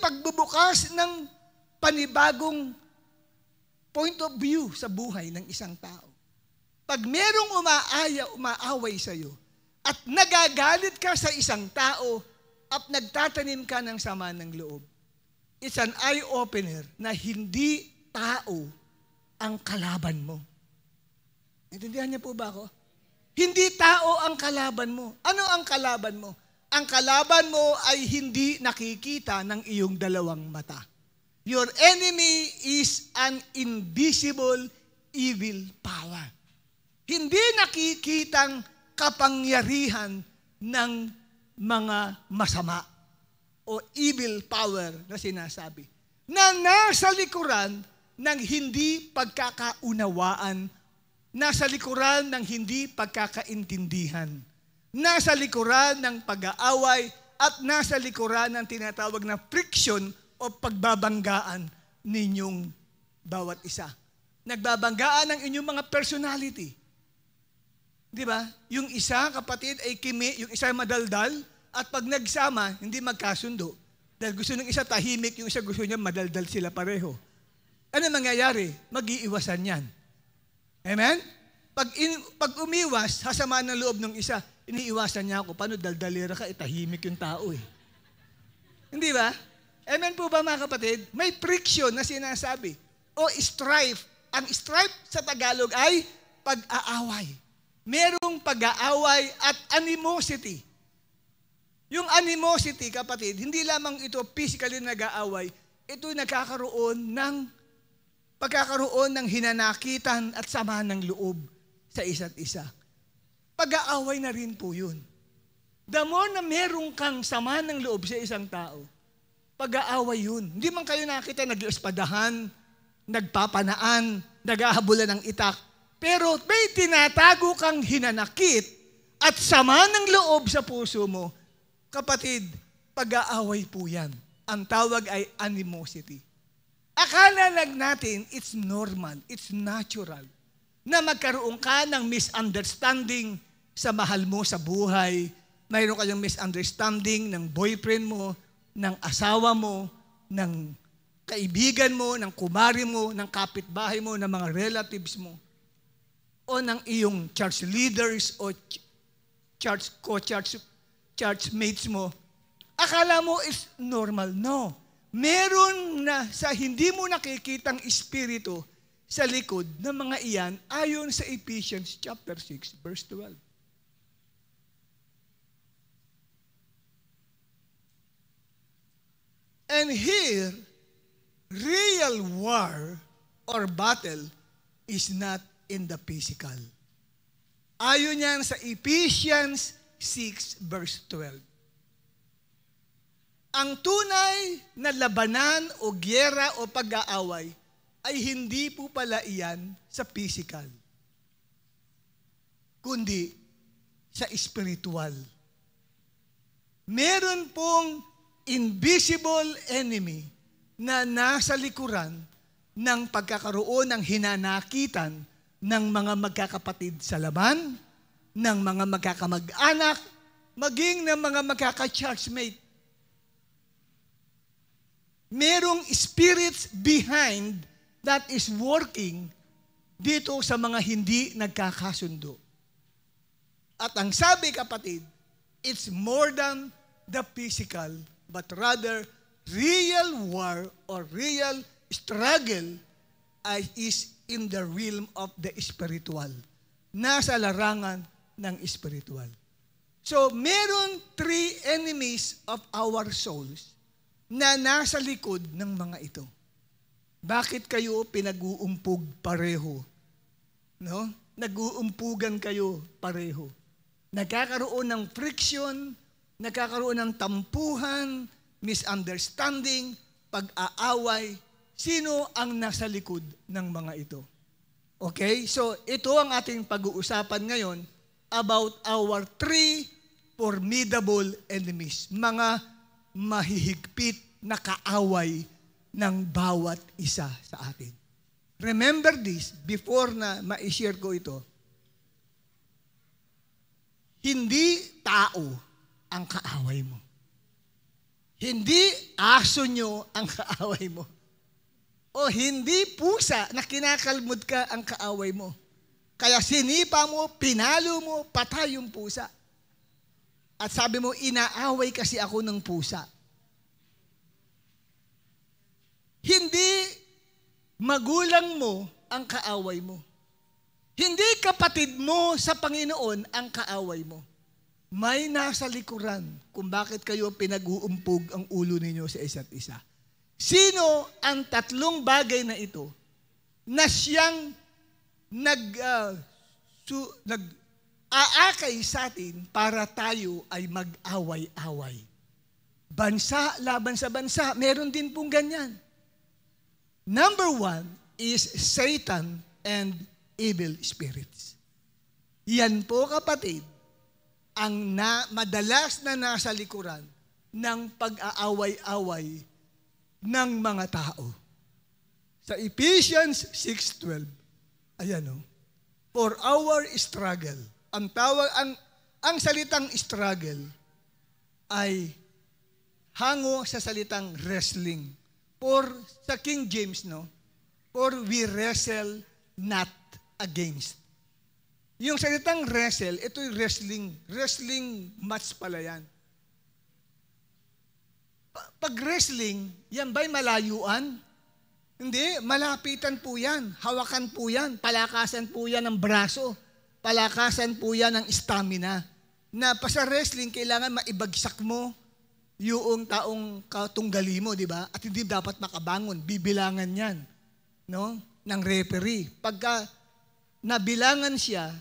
pagbubukas ng panibagong point of view sa buhay ng isang tao. Pag merong umaaway sa iyo at nagagalit ka sa isang tao at nagtatanim ka ng sama ng loob, it's an eye-opener na hindi tao ang kalaban mo. Naintindihan niyo po ba ako? Hindi tao ang kalaban mo. Ano ang kalaban mo? Ang kalaban mo ay hindi nakikita ng iyong dalawang mata. Your enemy is an invisible evil power. Hindi nakikitang kapangyarihan ng mga masama o evil power na sinasabi, na nasa likuran ng hindi pagkakaunawaan, nasa likuran ng hindi pagkakaintindihan, nasa likuran ng pag-aaway, at nasa likuran ng tinatawag na friction o pagbabanggaan ninyong bawat isa. Nagbabanggaan ng inyong mga personality. Di ba? Yung isa, kapatid, ay kimi, yung isa ay madaldal, at pag nagsama, hindi magkasundo. Dahil gusto ng isa tahimik, yung isa gusto niya madaldal sila pareho. Ano mangyayari? Mag-iiwasan yan. Amen? Pag umiwas, sasama ng loob ng isa, iniiwasan niya ako. Paano daldalera ka? Tahimik yung tao eh. Hindi ba? Amen po ba mga kapatid? May friction na sinasabi. O strife. Ang strife sa Tagalog ay pag-aaway. Merong pag-aaway at animosity. Yung animosity, kapatid, hindi lamang ito physically nag-aaway, ito nagkakaroon ng hinanakitan at sama ng loob sa isa't isa. Pag-aaway na rin po yun. The more na merong kang sama ng loob sa isang tao, pag-aaway yun. Hindi man kayo nakita nag-iespadahan, nagpapanaan, naghahabulan ng itak, pero may tinatago kang hinanakit at sama ng loob sa puso mo. Kapatid, pag-aaway po yan. Ang tawag ay animosity. Akala lang natin it's normal, it's natural, na magkaroon ka ng misunderstanding sa mahal mo sa buhay, mayroon kayong misunderstanding ng boyfriend mo, ng asawa mo, ng kaibigan mo, ng kumari mo, ng kapitbahay mo, ng mga relatives mo, o ng iyong church leaders o church mates mo. Akala mo is normal. No. Meron na sa hindi mo nakikitang espiritu sa likod ng mga iyan ayon sa Ephesians chapter 6 verse 12. And here, real war or battle is not in the physical. Ayon yan sa Ephesians 6 verse 12. Ang tunay na labanan o gyera o pag-aaway ay hindi po pala iyan sa physical, kundi sa spiritual. Meron pong invisible enemy na nasa likuran ng pagkakaroon ng hinanakitan ng mga magkakapatid sa laban, ng mga magkakamag-anak, maging ng mga magkaka-churchmate. Merong spirits behind that is working dito sa mga hindi nagkakasundo. At ang sabi, kapatid, it's more than the physical, but rather real war or real struggle is in the realm of the spiritual. Nasa larangan ng spiritual. So, meron 3 enemies of our souls na nasa likod ng mga ito. Bakit kayo pinag-uumpog pareho? No? Nag-uumpugan kayo pareho. Nagkakaroon ng friction, nagkakaroon ng tampuhan, misunderstanding, pag-aaway. Sino ang nasa likod ng mga ito? Okay? So, ito ang ating pag-uusapan ngayon about our 3 formidable enemies. Mga mahihigpit na kaaway ng bawat isa sa atin. Remember this, before na ma-share ko ito, hindi tao ang kaaway mo. Hindi aso nyo ang kaaway mo. O hindi pusa na kinakalmod ka ang kaaway mo. Kaya sinipa mo, pinalo mo, patay yung pusa. At sabi mo, inaaway kasi ako ng pusa. Hindi magulang mo ang kaaway mo. Hindi kapatid mo sa Panginoon ang kaaway mo. May nasa likuran kung bakit kayo pinag-uumpog ang ulo ninyo sa isa't isa. Sino ang tatlong bagay na ito na siyang nag-aakay sa atin para tayo ay mag-away-away? Bansa laban sa bansa, meron din pong ganyan. Number 1 is Satan and evil spirits. Yan po, kapatid, ang madalas na nasa likuran ng pag-aaway-away ng mga tao. Sa Ephesians 6:12, ayan o, for our struggle. Ang salitang struggle ay hango sa salitang wrestling. Sa King James, no? For we wrestle not against. Yung salitang wrestle, ito yung wrestling match pala yan. Pag wrestling, yan ba'y malayuan? Hindi, malapitan po yan. Hawakan po yan. Palakasan po yan ng braso. Palakasan po yan ng stamina. Na sa wrestling, kailangan maibagsak mo yung taong katunggali mo, di ba? At hindi dapat makabangon. Bibilangan yan, no? Ng referee. Pagka nabilangan siya,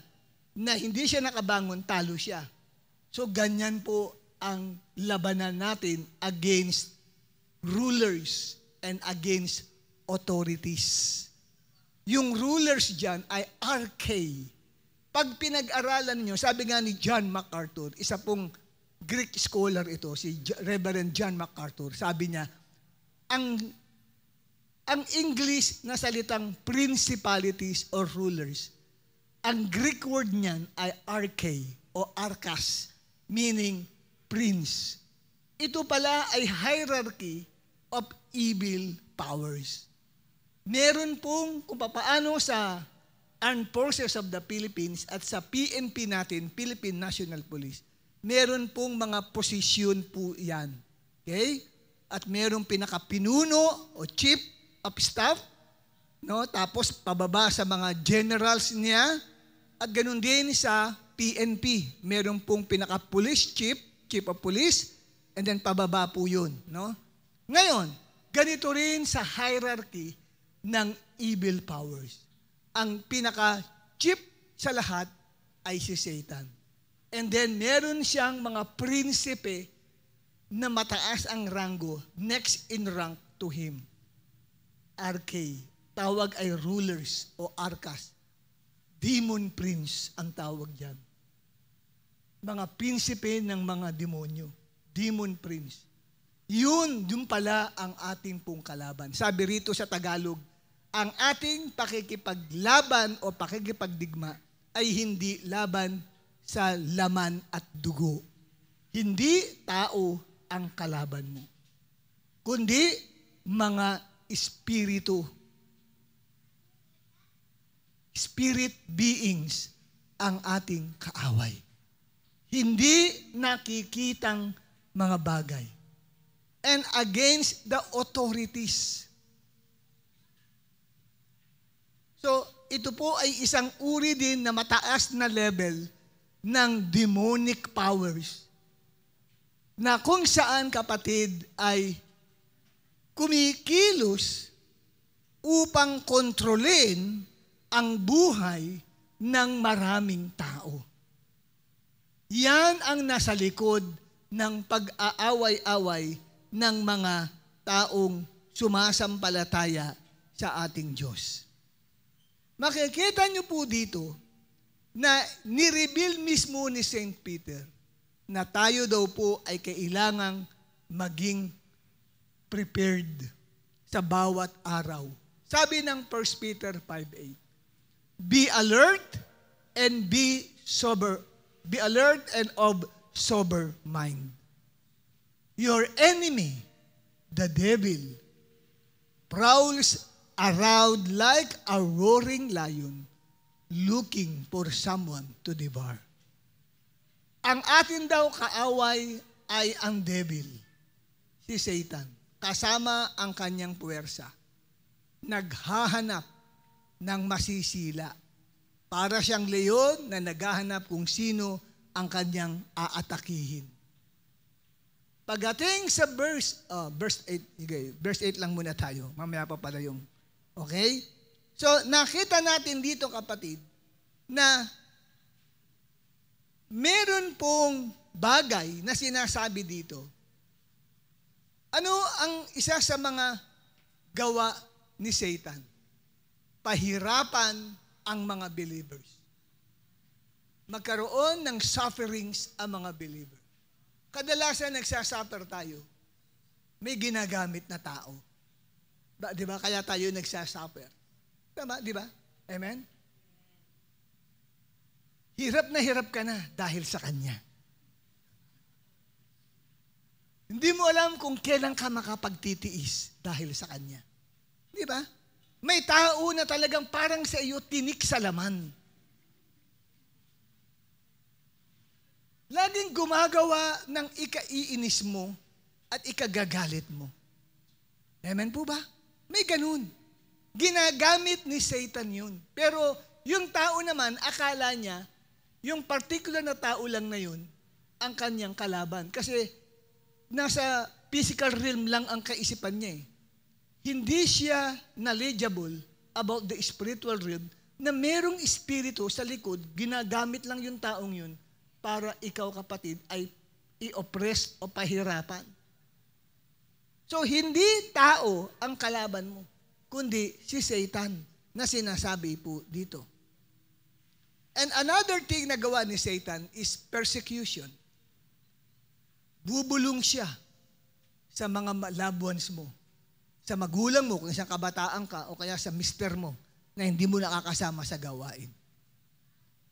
na hindi siya nakabangon, talo siya. So, ganyan po ang labanan natin against rulers and against authorities. Yung rulers dyan ay RK. Pag pinag-aralan nyo, sabi nga ni John MacArthur, isa pong Greek scholar ito, si Reverend John MacArthur, sabi niya, ang English na salitang principalities or rulers, ang Greek word niyan ay arche o arkas, meaning prince. Ito pala ay hierarchy of evil powers. Meron pong kung paano sa Armed Forces of the Philippines at sa PNP natin, Philippine National Police, meron pong mga posisyon po yan. Okay? At merong pinakapinuno o chief of staff, no? Tapos pababa sa mga generals niya, at ganun din sa PNP. Meron pong pinaka-police chief of police, and then pababa po yun. No? Ngayon, ganito rin sa hierarchy ng evil powers. Ang pinaka-chief sa lahat ay si Satan. And then meron siyang mga prinsipe na mataas ang ranggo, next in rank to him. RK. Tawag ay rulers o arkas. Demon prince ang tawag diyan. Mga prinsipe ng mga demonyo. Demon prince. Yun pala ang ating pong kalaban. Sabi rito sa Tagalog, ang ating pakikipaglaban o pakikipagdigma ay hindi laban sa laman at dugo. Hindi tao ang kalaban mo, kundi mga espiritu. Spirit beings ang ating kaaway. Hindi nakikitang mga bagay. And against the authorities. So, ito po ay isang uri din na mataas na level ng demonic powers na kung saan, kapatid, ay kumikilos upang kontrolin ang buhay ng maraming tao. Yan ang nasa likod ng pag-aaway-away ng mga taong sumasampalataya sa ating Diyos. Makikita niyo po dito na nireveal mismo ni St. Peter na tayo daw po ay kailangang maging prepared sa bawat araw. Sabi ng 1 Peter 5:8, be alert and be sober. Be alert and of sober mind. Your enemy, the devil, prowls around like a roaring lion looking for someone to devour. Ang atin daw kaaway ay ang devil, si Satan, kasama ang kanyang puwersa. Naghahanap ng masisila. Para siyang leon na naghahanap kung sino ang kanyang aatakihin. Pagdating sa verse 8, verse 8 lang muna tayo. Mamaya pa pala yung, okay? So, nakita natin dito, kapatid, na meron pong bagay na sinasabi dito. Ano ang isa sa mga gawa ni Satan? Pahirapan ang mga believers. Magkaroon ng sufferings ang mga believer. Kadalasan nagsasuffer tayo, may ginagamit na tao. Di ba? Kaya tayo nagsasuffer. Tama, di ba? Amen? Hirap ka na dahil sa Kanya. Hindi mo alam kung kailan ka makapagtitiis dahil sa Kanya. Di ba? May tao na talagang parang sa iyo tinik sa laman. Laging gumagawa ng ikaiinis mo at ikagagalit mo. Amen po ba? May ganun. Ginagamit ni Satan yun. Pero yung tao naman, akala niya, yung particular na tao lang na yun, ang kanyang kalaban. Kasi nasa physical realm lang ang kaisipan niya eh. Hindi siya knowledgeable about the spiritual realm na merong espiritu sa likod, ginagamit lang yung taong yun para ikaw, kapatid, ay i-oppress o pahirapan. So, hindi tao ang kalaban mo, kundi si Satan na sinasabi po dito. And another thing na gawa ni Satan is persecution. Bubulong siya sa mga loved ones mo, sa magulang mo, kung isang kabataan ka, o kaya sa mister mo, na hindi mo nakakasama sa gawain.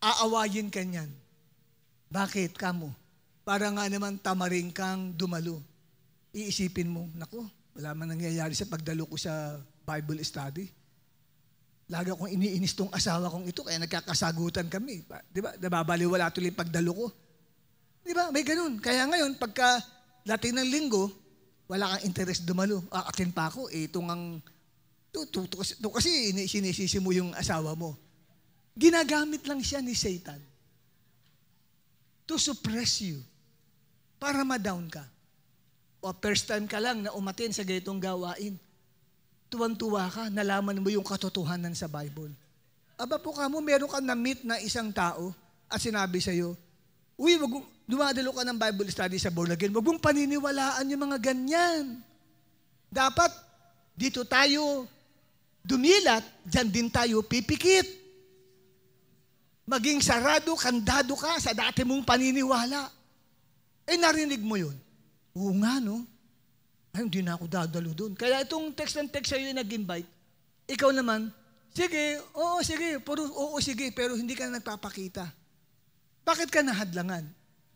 Aawayin ka niyan. Bakit kamo? Para nga naman tamaring kang dumalo. Iisipin mo, naku, wala man nangyayari sa pagdalo ko sa Bible study. Lagi akong iniinis tong asawa kong ito, kaya nagkakasagutan kami. Di ba? Nababaliwala tuloy pagdalo ko. Di ba? May ganun. Kaya ngayon, pagka dating ng linggo, wala kang interest dumalo. Akin pa ako, itong ang, ito kasi sinisisi mo yung asawa mo. Ginagamit lang siya ni Satan to suppress you, para ma-down ka. O first time ka lang na umatin sa ganitong gawain, tuwan-tuwa ka, nalaman mo yung katotohanan sa Bible. Aba po ka mo, meron ka na-meet na isang tao at sinabi sa'yo, uy, dumadalo ka ng Bible study sa born again, wag mong paniniwalaan yung mga ganyan. Dapat, dito tayo dumilat, dyan din tayo pipikit. Maging sarado, kandado ka sa dati mong paniniwala. Narinig mo yun. Oo nga, no? Ay, hindi na ako dadalo doon. Kaya itong text sa'yo yung nag-invite, ikaw naman, sige, oo, sige, pero hindi ka na nagpapakita. Bakit ka nahadlangan?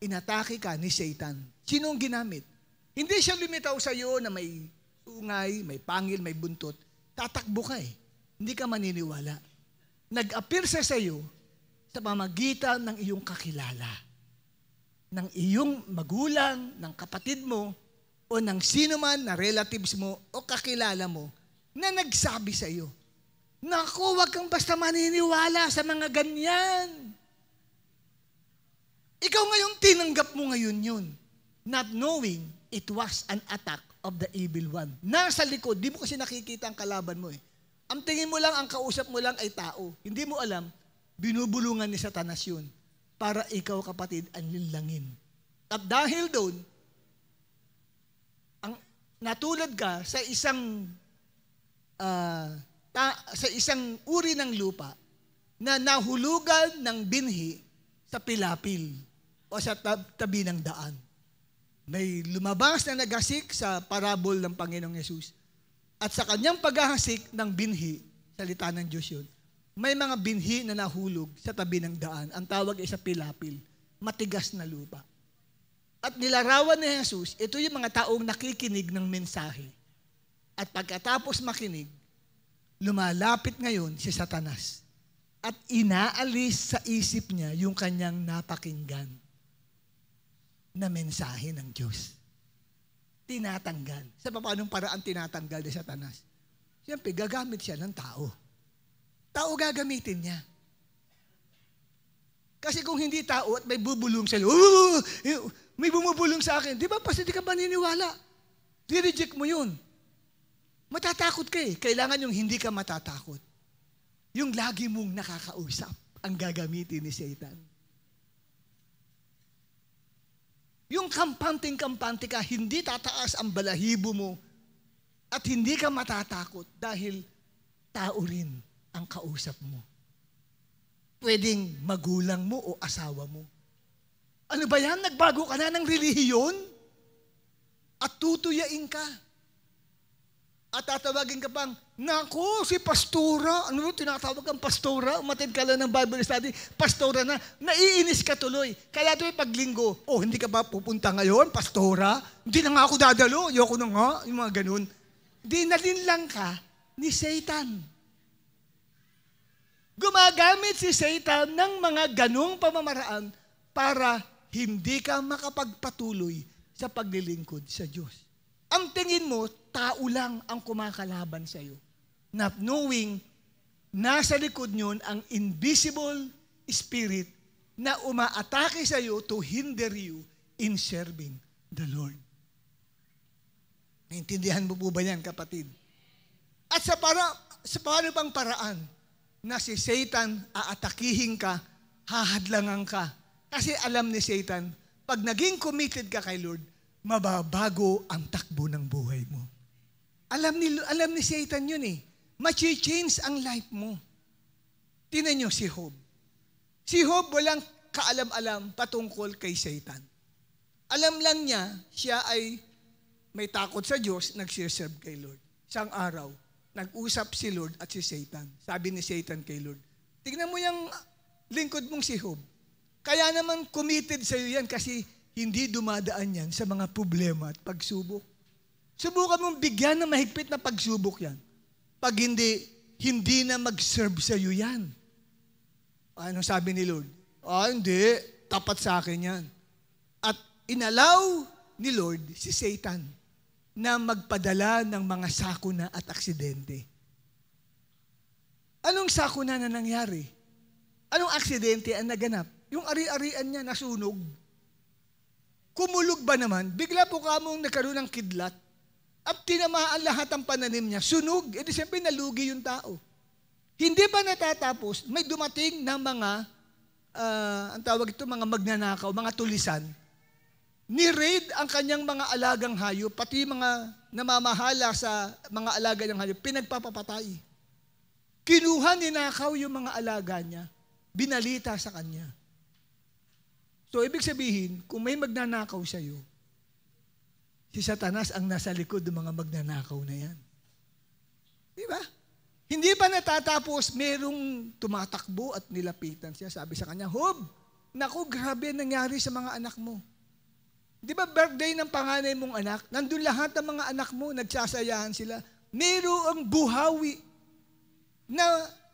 Inatake ka ni Satan. Sinong ginamit? Hindi siya lumitaw sa'yo na may ungay, may pangil, may buntot. Tatakbo ka eh. Hindi ka maniniwala. Nag-appear sa sa'yo sa pamagitan ng iyong kakilala, ng iyong magulang, ng kapatid mo, o ng sino man na relatives mo o kakilala mo na nagsabi sa iyo, naku, wag kang basta maniniwala sa mga ganyan. Ikaw ngayon, tinanggap mo ngayon yun, not knowing it was an attack of the evil one. Nasa likod, di mo kasi nakikita ang kalaban mo eh. Ang tingin mo lang, ang kausap mo lang ay tao. Hindi mo alam, binubulungan ni Satanas yun para ikaw, kapatid, ang linlangin. At dahil doon, natulad ka sa isang uri ng lupa na nahulugan ng binhi sa pilapil o sa tabi ng daan. May lumabas na naghasik sa parabol ng Panginoong Yesus. At sa kanyang paghahasik ng binhi, salita ng Diyos yun, may mga binhi na nahulog sa tabi ng daan. Ang tawag ay sa pilapil, matigas na lupa. At nilarawan ni Jesus, ito yung mga taong nakikinig ng mensahe. At pagkatapos makinig, lumalapit ngayon si Satanas. At inaalis sa isip niya yung kanyang napakinggan na mensahe ng Diyos. Tinatanggal. Sa paanong paraan tinatanggal ni Satanas? Siyempre, gagamit siya ng tao. Tao gagamitin niya. Kasi kung hindi tao at may bubulong sa'yo, may bumubulong sa akin, di ba, kasi di ka ba niniwala? Di-reject mo yun. Matatakot ka eh. Kailangan yung hindi ka matatakot. Yung lagi mong nakakausap ang gagamitin ni Satan. Yung kampante ka, hindi tataas ang balahibo mo at hindi ka matatakot dahil tao rin ang kausap mo. Pwedeng magulang mo o asawa mo. Ano ba yan? Nagbago ka na ng relihiyon? At tutuyain ka. At tatawagin ka pang, naku, si pastora. Ano mo, tinatawag kang pastora? Umatid ka lang ng Bible study, pastora na. Naiinis ka tuloy. Kaya tuloy paglinggo, hindi ka ba pupunta ngayon, pastora? Hindi na nga ako dadalo. Ayoko na nga. Yung mga ganun. Dinalin lang ka ni Satan. Gumagamit si Satan ng mga ganung pamamaraan para hindi ka makapagpatuloy sa paglilingkod sa Diyos. Ang tingin mo, tao lang ang kumakalaban sa iyo. Not knowing, nasa likod nyon ang invisible spirit na umaatake sa iyo to hinder you in serving the Lord. Naintindihan mo po ba yan, kapatid? At sa paano bang paraan na si Satan aatakihin ka, hahadlangan ka? Kasi alam ni Satan, pag naging committed ka kay Lord, mababago ang takbo ng buhay mo. Alam ni Satan yun eh. Machi-change ang life mo. Tingnan nyo si Job. Si Job walang kaalam-alam patungkol kay Satan. Alam lang niya, siya ay may takot sa Diyos, nagsiserve kay Lord. Isang araw, nag-usap si Lord at si Satan. Sabi ni Satan kay Lord, tingnan mo yung lingkod mong si Job. Kaya naman committed sa iyo yan kasi hindi dumadaan yan sa mga problema at pagsubok. Subukan mong bigyan ng mahigpit na pagsubok yan. Pag hindi na mag-serve sa iyo yan. Anong sabi ni Lord? Hindi. Tapat sa akin yan. At inalaw ni Lord si Satan na magpadala ng mga sakuna at aksidente. Anong sakuna na nangyari? Anong aksidente ang naganap? Yung ari-arian niya nasunog. Kumulog ba naman? Bigla po kamong nagkaroon ng kidlat at tinamaan lahat ang pananim niya. Sunog. Di siyempre nalugi yung tao. Hindi ba natatapos? May dumating na mga, ang tawag ito, mga magnanakaw, mga tulisan. Ni-raid ang kanyang mga alagang hayop, pati mga namamahala sa mga alaga ng hayop, pinagpapapatay. Kinuha, ninakaw yung mga alaga niya, binalita sa kanya. So, ibig sabihin, kung may magnanakaw sa iyo, si Satanas ang nasa likod ng mga magnanakaw na yan. Di ba? Hindi pa natatapos, merong tumatakbo at nilapitan siya. Sabi sa kanya, Job, naku, grabe nangyari sa mga anak mo. Di ba birthday ng panganay mong anak? Nandun lahat ng mga anak mo, nagsasayahan sila. Merong buhawi na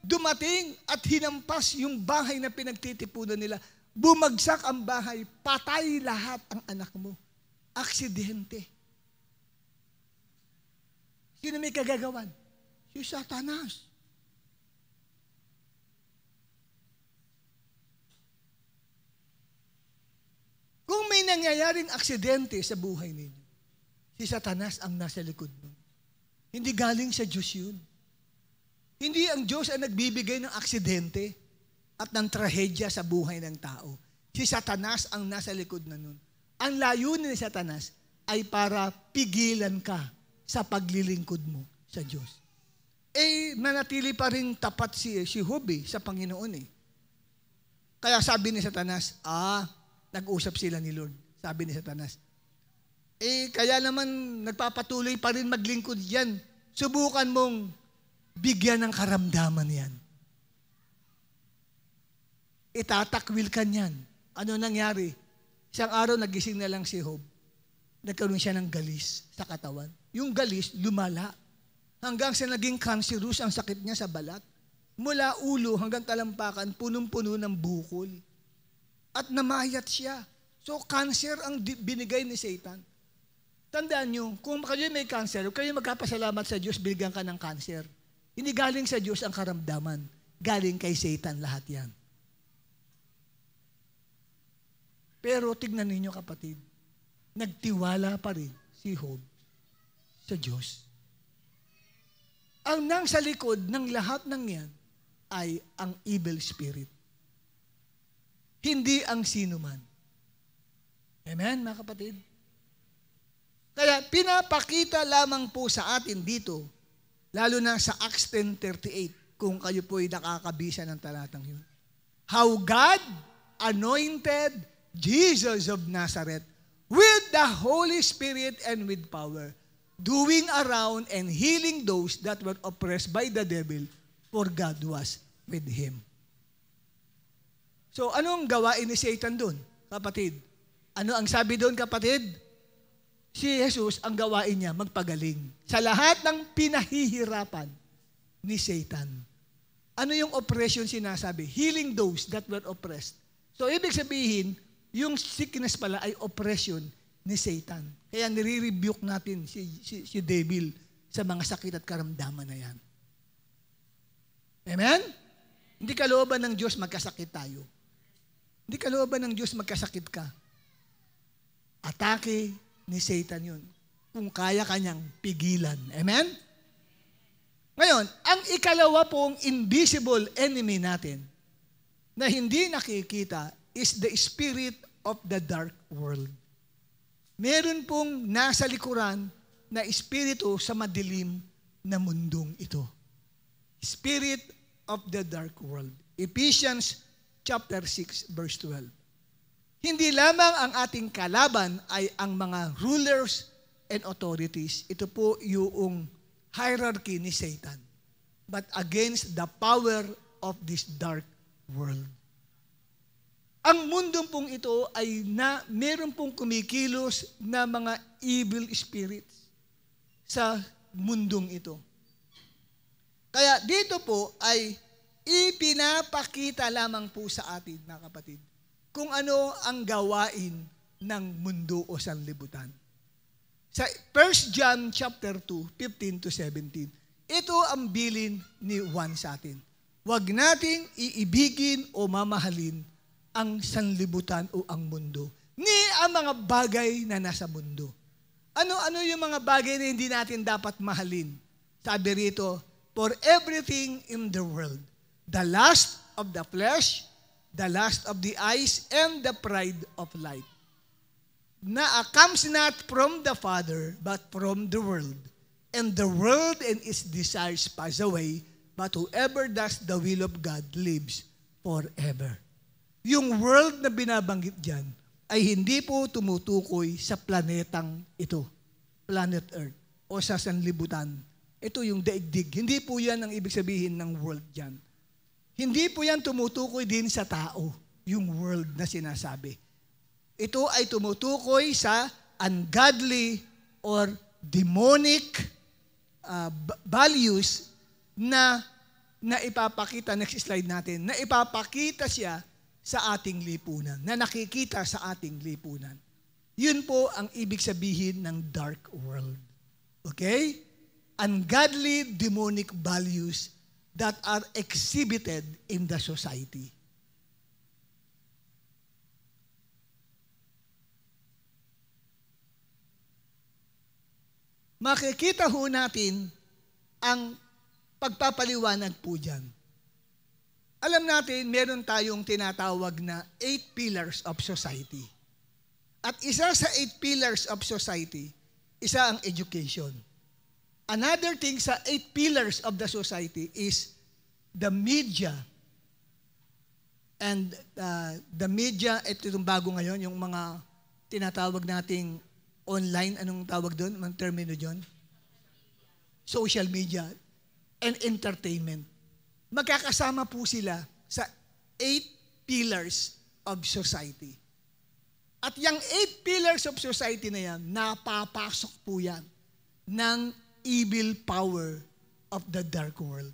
dumating at hinampas yung bahay na pinagtitipunan nila. Bumagsak ang bahay, patay lahat ang anak mo. Aksidente. Sino may kagagawan? Si Satanas. Kung may nangyayaring aksidente sa buhay ninyo, si Satanas ang nasa likod mo. Hindi galing sa Diyos yun. Hindi ang Diyos ang nagbibigay ng aksidente at ng trahedya sa buhay ng tao. Si Satanas ang nasa likod na nun. Ang layunin ni Satanas ay para pigilan ka sa paglilingkod mo sa Diyos. Manatili pa rin tapat si Job sa Panginoon eh. Kaya sabi ni Satanas, nag-usap sila ni Lord. Sabi ni Satanas, kaya naman nagpapatuloy pa rin maglingkod yan. Subukan mong bigyan ng karamdaman yan. Itatakwil ka niyan. Ano nangyari? Isang araw, nagising na lang si Job. Nagkaroon siya ng galis sa katawan. Yung galis, lumala. Hanggang sa naging cancerous ang sakit niya sa balat. Mula ulo hanggang talampakan, punong-puno ng bukol. At namayat siya. So, cancer ang binigay ni Satan. Tandaan nyo, kung kayo may cancer, kayo magkapasalamat sa Diyos, binigyan ka ng cancer. Hindi galing sa Diyos ang karamdaman. Galing kay Satan lahat yan. Pero tignan ninyo kapatid, nagtiwala pa rin si Job sa Diyos. Ang nasa likod ng lahat ng yan ay ang evil spirit. Hindi ang sinuman. Amen, mga kapatid? Kaya pinapakita lamang po sa atin dito, lalo na sa Acts 10:38, kung kayo po ay nakakabisa ng talatang yun. How God anointed Jesus of Nazareth with the Holy Spirit and with power, doing around and healing those that were oppressed by the devil, for God was with him. So, anong gawain ni Satan doon, kapatid? Ano ang sabi doon, kapatid? Si Jesus, ang gawain niya, magpagaling. Sa lahat ng pinahihirapan ni Satan. Ano yung oppression sinasabi? Healing those that were oppressed. So, ibig sabihin, yung sickness pala ay oppression ni Satan. Kaya nire-rebuke natin si devil sa mga sakit at karamdaman na yan. Amen? Hindi kalooban ng Diyos magkasakit tayo. Hindi kalooban ng Diyos magkasakit ka. Atake ni Satan yun. Kung kaya kanyang pigilan. Amen? Ngayon, ang ikalawa pong invisible enemy natin na hindi nakikita is the spirit of the dark world. Meron pong nasa likuran na espiritu sa madilim na mundong ito. Spirit of the dark world. Ephesians chapter 6 verse 12. Hindi lamang ang ating kalaban ay ang mga rulers and authorities. Ito po yung hierarchy ni Satan. But against the power of this dark world. Ang mundong pong ito ay meron pong kumikilos na mga evil spirits sa mundong ito. Kaya dito po ay ipinapakita lamang po sa atin, mga kapatid, kung ano ang gawain ng mundo o sanlibutan. Sa 1 John chapter 2, 15 to 17, ito ang bilin ni Juan sa atin. Huwag nating iibigin o mamahalin ang sanlibutan o ang mundo, ni ang mga bagay na nasa mundo. Ano yung mga bagay na hindi natin dapat mahalin? Sabi rito, for everything in the world, the lust of the flesh, the lust of the eyes, and the pride of life, na comes not from the Father, but from the world. And the world and its desires pass away, but whoever does the will of God lives forever. Yung world na binabanggit dyan ay hindi po tumutukoy sa planetang ito, planet Earth, o sa sanlibutan. Ito yung daigdig. Hindi po yan ang ibig sabihin ng world dyan. Hindi po yan tumutukoy din sa tao, yung world na sinasabi. Ito ay tumutukoy sa ungodly or demonic values na ipapakita, next slide natin, na ipapakita siya sa ating lipunan, na nakikita sa ating lipunan. Yun po ang ibig sabihin ng dark world. Okay? Ungodly demonic values that are exhibited in the society. Makikita ho natin ang pagpapaliwanag po dyan. Alam natin, meron tayong tinatawag na 8 pillars of society. At isa sa 8 pillars of society, isa ang education. Another thing sa 8 pillars of the society is the media. And the media, ito yung bago ngayon, yung mga tinatawag nating online, anong tawag doon? Anong termino dyan? Social media and entertainment. Magkakasama po sila sa 8 pillars of society. At yung 8 pillars of society na yan, napapasok po yan ng evil power of the dark world.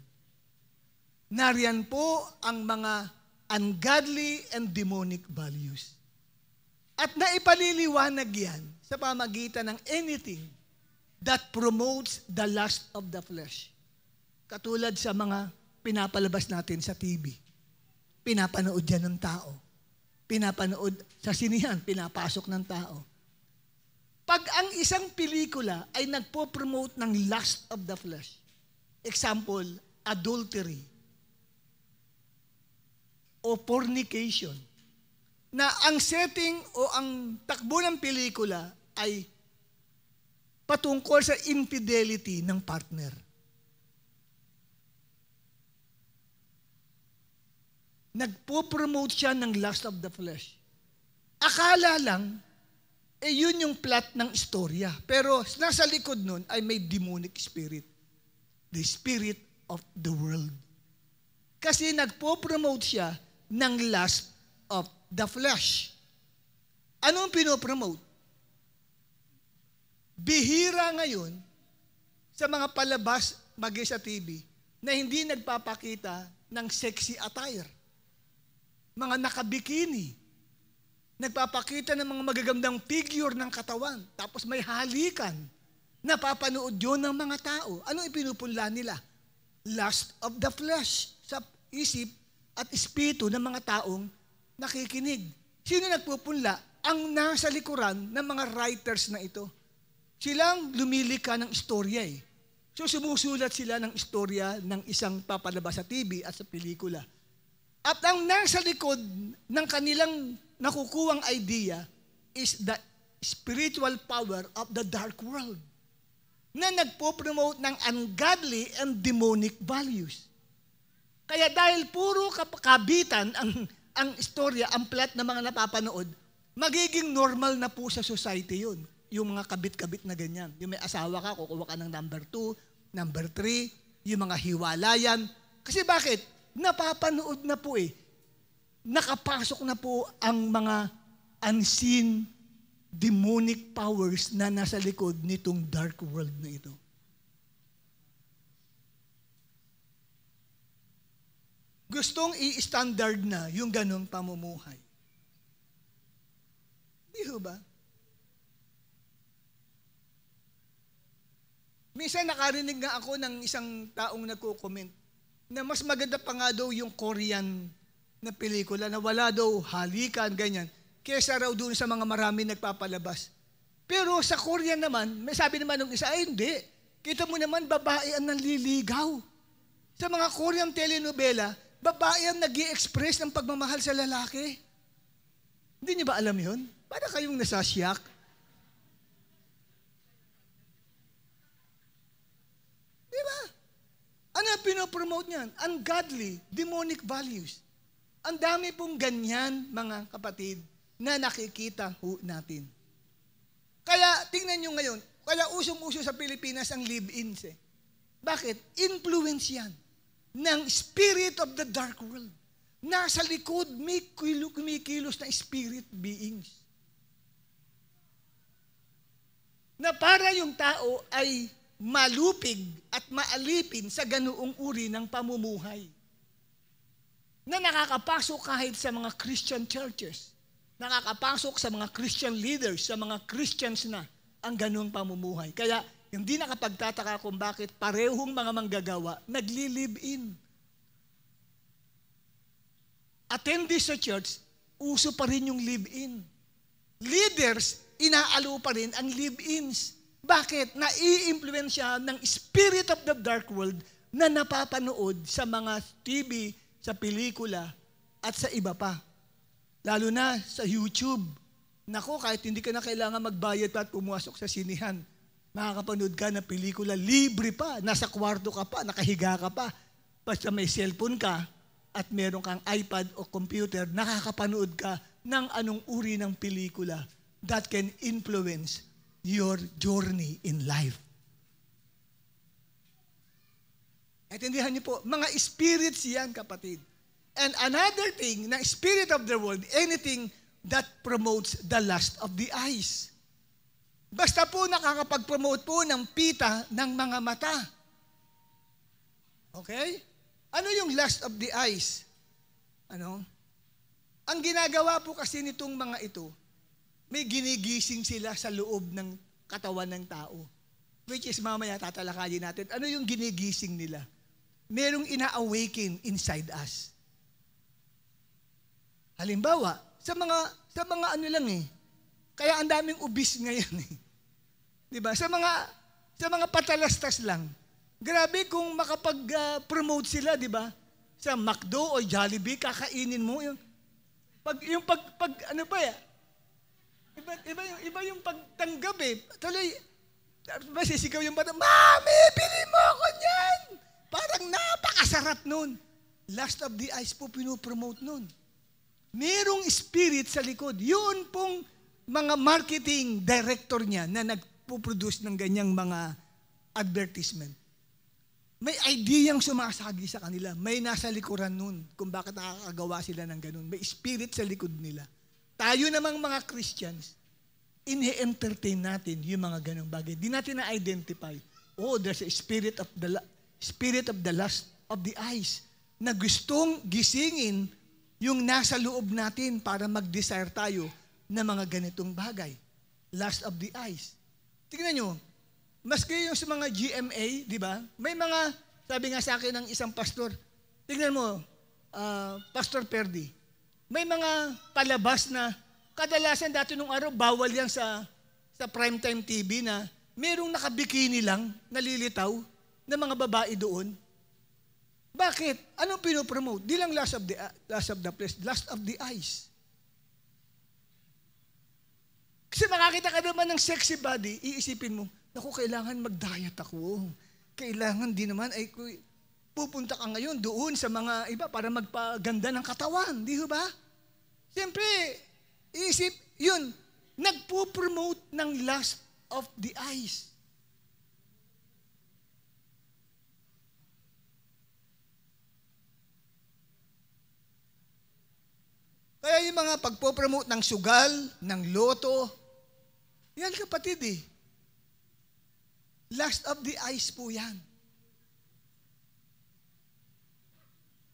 Nariyan po ang mga ungodly and demonic values. At naipaliliwanag yan sa pamagitan ng anything that promotes the lust of the flesh. Katulad sa mga pinapalabas natin sa TV. Pinapanood yan ng tao. Pinapanood sa sinihan, pinapasok ng tao. Pag ang isang pelikula ay nagpo-promote ng lust of the flesh, example, adultery, o fornication, na ang setting o ang takbo ng pelikula ay patungkol sa infidelity ng partner. Nagpo-promote siya ng lust of the flesh. Akala lang, yun yung plot ng istorya. Pero nasa likod nun ay may demonic spirit. The spirit of the world. Kasi nagpo-promote siya ng lust of the flesh. Ano ang pinopromote? Bihira ngayon sa mga palabas magi sa TV na hindi nagpapakita ng sexy attire. Mga nakabikini. Nagpapakita ng mga magagandang figure ng katawan. Tapos may halikan. Napapanood yun ng mga tao. Ano ipinupunla nila? Lust of the flesh. Sa isip at espiritu ng mga taong nakikinig. Sino nagpupunla? Ang nasa likuran ng mga writers na ito. Silang lumilika ng istorya eh. So sumusulat sila ng istorya ng isang papalabas sa TV at sa pelikula. At ang nasa likod ng kanilang nakukuwang idea is the spiritual power of the dark world na nagpo-promote ng ungodly and demonic values. Kaya dahil puro kabitan ang istorya, ang plot ng mga napapanood, magiging normal na po sa society yun. Yung mga kabit-kabit na ganyan. Yung may asawa ka, kukuha ka ng number 2, number 3, yung mga hiwalayan. Kasi bakit? Napapanood na po eh. Nakapasok na po ang mga unseen demonic powers na nasa likod nitong dark world na ito. Gustong i-standard na yung ganong pamumuhay. Di ba? Minsan nakarinig nga ako ng isang taong nagko-comment na mas maganda pa nga daw yung Korean na pelikula na wala daw halikan, ganyan, kesa raw doon sa mga marami nagpapalabas. Pero sa Korean naman, may sabi naman ng isa, ay hindi. Kita mo naman, babae ang nanliligaw. Sa mga Korean telenovela, babae ang nag-i-express ng pagmamahal sa lalaki. Hindi niyo ba alam yun? Para kayong nasasyak. Di ba? Ano ang pinopromote niyan? Ungodly, demonic values. Ang dami pong ganyan, mga kapatid, na nakikita natin. Kaya, tingnan nyo ngayon, kaya usong-uso sa Pilipinas ang live-ins eh. Bakit? Influence yan ng spirit of the dark world. Nasa likod, may kumikilos na spirit beings. Na para yung tao ay malupig at maalipin sa ganoong uri ng pamumuhay. Na nakakapasok kahit sa mga Christian churches. Nakakapasok sa mga Christian leaders, sa mga Christians na ang ganoong pamumuhay. Kaya hindi nakapagtataka kung bakit parehong mga manggagawa nagli-live-in. Attendee sa church, uso pa rin yung live-in. Leaders, inaalo pa rin ang live-ins. Bakit? Nai-impluwensya ng spirit of the dark world na napapanood sa mga TV, sa pelikula, at sa iba pa. Lalo na sa YouTube. Nako, kahit hindi ka na kailangan magbayad pa at pumasok sa sinihan, makakapanood ka ng pelikula, libre pa, nasa kwarto ka pa, nakahiga ka pa. Basta may cellphone ka at meron kang iPad o computer, nakakapanood ka ng anong uri ng pelikula that can influence your journey in life. Intindihan niyo po, mga spirits yan, kapatid. And another thing, na spirit of the world, anything that promotes the lust of the eyes. Basta po nakakapag-promote po ng pita ng mga mata. Okay? Ano yung lust of the eyes? Ano? Ang ginagawa po kasi nitong mga ito, may ginigising sila sa loob ng katawan ng tao. Which is mamaya tatalakayin natin. Ano yung ginigising nila? Merong ina-awaken inside us. Halimbawa, sa mga ano lang eh. Kaya ang daming ubis ngayon eh. 'Di ba? Sa mga patalastas lang. Grabe kung makapag-promote sila, 'di ba? Sa McDo o Jollibee, kakainin mo yung pag ano pa ya? Iba yung pagtanggap eh. Tuloy, masisigaw yung bata, Mami, bili mo ako niyan! Parang napakasarap nun. Lust of the eyes po pinopromote nun. Merong spirit sa likod. Yun pong mga marketing director niya na nagpo-produce ng ganyang mga advertisement. May ideyang sumasagi sa kanila. May nasa likuran nun kung bakit nakakagawa sila ng ganun. May spirit sa likod nila. Tayo namang mga Christians, ini-entertain natin yung mga ganung bagay. Di natin na-identify. Oh, there's a spirit of the lust of the eyes na gustong gisingin yung nasa loob natin para mag-desire tayo ng mga ganitong bagay. Lust of the eyes. Tingnan nyo, maski yung sa mga GMA, di ba? May mga, sabi nga sa akin ng isang pastor, tingnan mo, Pastor Perdi, may mga palabas na kadalasan dati nung araw, bawal yan sa primetime TV na merong nakabikini lang, nalilitaw, na mga babae doon. Bakit? Anong pinopromote? Di lang lust of the flesh, lust of the eyes. Kasi makakita ka naman ng sexy body, iisipin mo, naku, kailangan mag-diet ako. Kailangan di naman, ay pupunta ka ngayon doon sa mga iba para magpaganda ng katawan. Di ba? Siyempre, iisip, yun, nagpo-promote ng lust of the eyes. Kaya yung mga pagpo-promote ng sugal, ng loto, yan kapatid eh. Lust of the eyes po yan.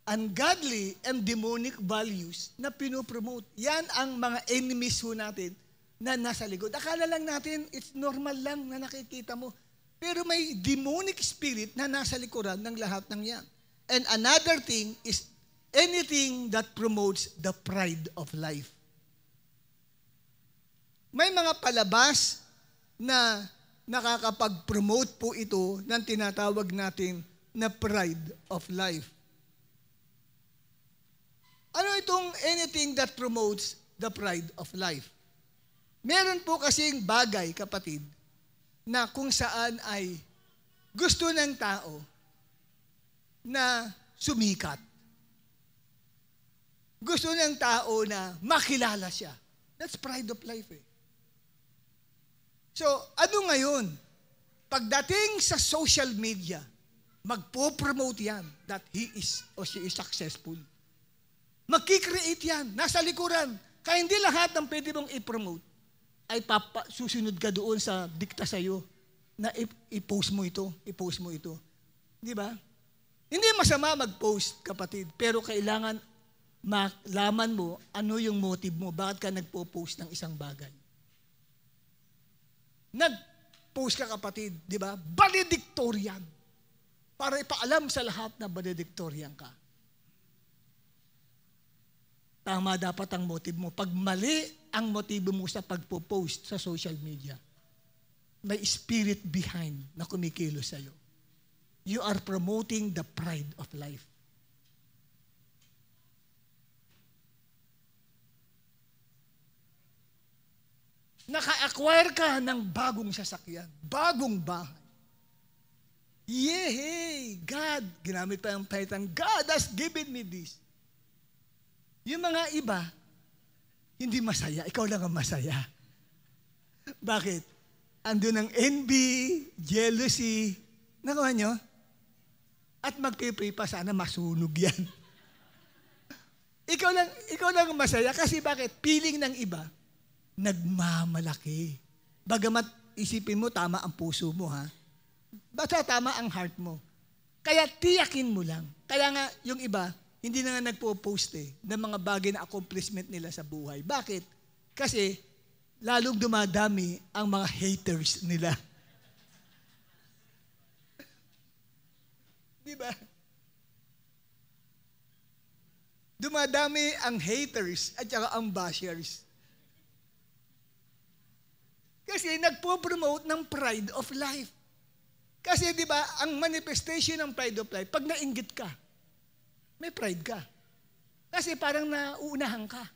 Ungodly and demonic values na pinopromote. Yan ang mga enemies ho natin na nasa likod. Akala lang natin, it's normal lang na nakikita mo. Pero may demonic spirit na nasa likuran ng lahat ng yan. And another thing is anything that promotes the pride of life. May mga palabas na nakakapag-promote po ito ng tinatawag natin na pride of life. Ano itong anything that promotes the pride of life? Meron po kasing bagay, kapatid, na kung saan ay gusto ng tao na sumikat. Gusto ng tao na makilala siya. That's pride of life eh. So, ano ngayon? Pagdating sa social media, magpo-promote yan that he is or she is successful. Magkikreate yan, nasa likuran. Kaya hindi lahat ng pwede mong i-promote ay susunod ka doon sa dikta sa'yo na i-post mo ito, i-post mo ito. Di ba? Hindi masama mag-post, kapatid, pero kailangan malaman mo ano yung motive mo, bakit ka nagpo-post ng isang bagay. Nag-post ka, kapatid, di ba? Valedictorian. Para ipaalam sa lahat na valedictorian ka. Tama dapat ang motive mo. Pag mali ang motibo mo sa pagpo-post sa social media, may spirit behind na kumikilos sa'yo. You are promoting the pride of life. Naka-acquire ka ng bagong sasakyan, bagong bahay. Yehey! God, ginamit pa yung title, God has given me this. Yung mga iba, hindi masaya. Ikaw lang ang masaya. Bakit? Andun ang envy, jealousy. Nagawa nyo? At magpipray pa, sana masunog yan. Ikaw lang masaya kasi bakit? Feeling ng iba, nagmamalaki. Bagamat isipin mo, tama ang puso mo, ha? Basta tama ang heart mo. Kaya tiyakin mo lang. Kaya nga, yung iba, hindi na nga nagpo-post ng mga bagay na accomplishment nila sa buhay. Bakit? Kasi, lalong dumadami ang mga haters nila. Di ba? Dumadami ang haters at saka ang bashers. Kasi nagpo-promote ng pride of life. Kasi di ba, ang manifestation ng pride of life, pag nainggit ka, may pride ka. Kasi parang nauunahan ka.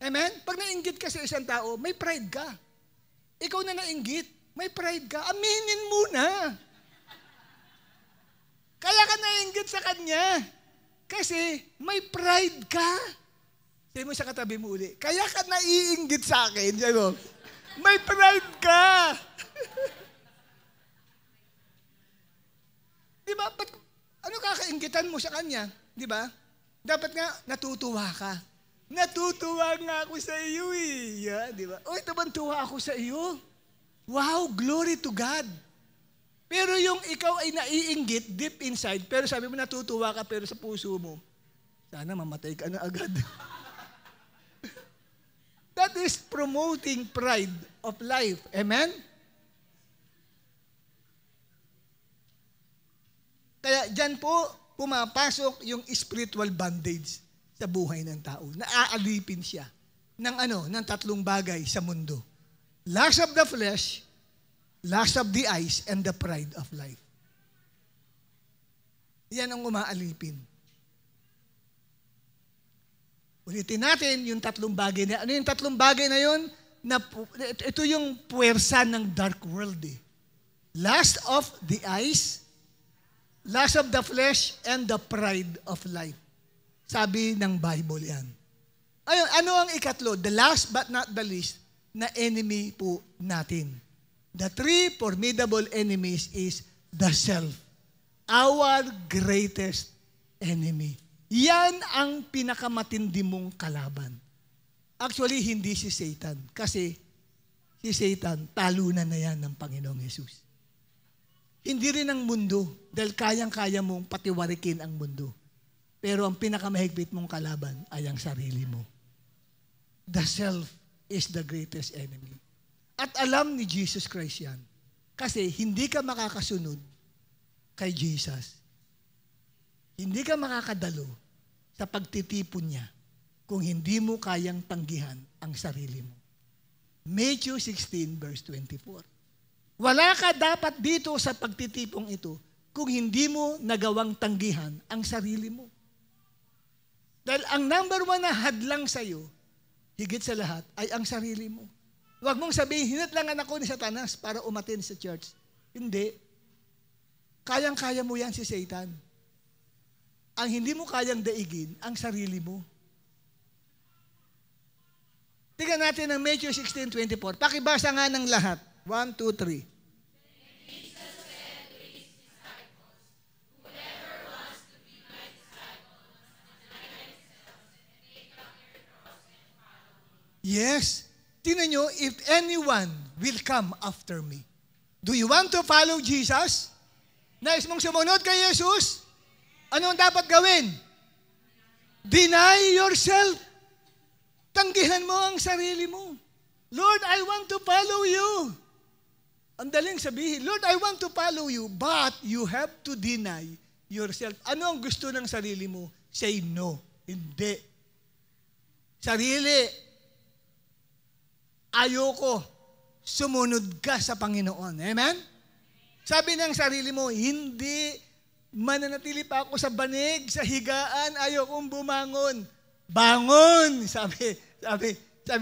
Amen? Pag nainggit ka sa isang tao, may pride ka. Ikaw na nainggit, may pride ka. Aminin mo na. Kaya ka nainggit sa kanya. Kasi may pride ka. Sabi mo sa katabi mo uli, kaya ka naiinggit sa akin. Sabi mo, may pride ka. Di ba? Ano kakainggitan mo sa kanya? Di ba? Dapat nga, natutuwa ka. Natutuwa nga ako sa iyo eh. Yeah, di ba? O, ito bang tuwa ako sa iyo? Wow, glory to God. Pero yung ikaw ay naiinggit deep inside, pero sabi mo natutuwa ka, pero sa puso mo, sana mamatay ka na agad. That is promoting pride of life. Amen? Kaya dyan po, pumapasok yung spiritual bondage sa buhay ng tao. Naaalipin siya ng tatlong bagay sa mundo. Lust of the flesh, lust of the eyes, and the pride of life. Yan ang umaalipin. Ulitin natin yung tatlong bagay na, ano yung tatlong bagay na yun? Ito yung puwersa ng dark world eh. Lust of the eyes, lust of the flesh, and the pride of life. Sabi ng Bible yan. Ayun, ano ang ikatlo? The last but not the least na enemy po natin. The three formidable enemies is the self. Our greatest enemy. Yan ang pinakamatindi mong kalaban. Actually, hindi si Satan. Kasi si Satan, talunan na yan ng Panginoong Jesus. Hindi rin ang mundo, dahil kayang-kaya mong patiwarikin ang mundo. Pero ang pinakamahigpit mong kalaban ay ang sarili mo. The self is the greatest enemy. At alam ni Jesus Christ yan. Kasi hindi ka makakasunod kay Jesus. Hindi ka makakadalo sa pagtitipon niya kung hindi mo kayang tanggihan ang sarili mo. Matthew 16 verse 24. Wala ka dapat dito sa pagtitipong ito kung hindi mo nagawang tanggihan ang sarili mo. Dahil ang number one na hadlang sa'yo, higit sa lahat, ay ang sarili mo. Huwag mong sabihin, hinatlangan ako ni Satanas para umatin sa church. Hindi. Kayang-kaya mo yan si Satan. Ang hindi mo kayang daigin, ang sarili mo. Tingnan natin ang Matthew 16:24. Pakibasa nga ng lahat. 1, 2, 3. Yes. Tingnan nyo, if anyone will come after me. Do you want to follow Jesus? Nais mong sumunod kay Jesus? Anong dapat gawin? Deny yourself. Tanggihan mo ang sarili mo. Lord, I want to follow you. Ang daling sabihin, Lord, I want to follow you, but you have to deny yourself. Ano ang gusto ng sarili mo? Say no. Hindi. Sarili, ayoko, sumunod ka sa Panginoon. Amen? Sabi ng sarili mo, hindi, mananatili pa ako sa banig, sa higaan, ayokong bumangon. Bangon! Sabi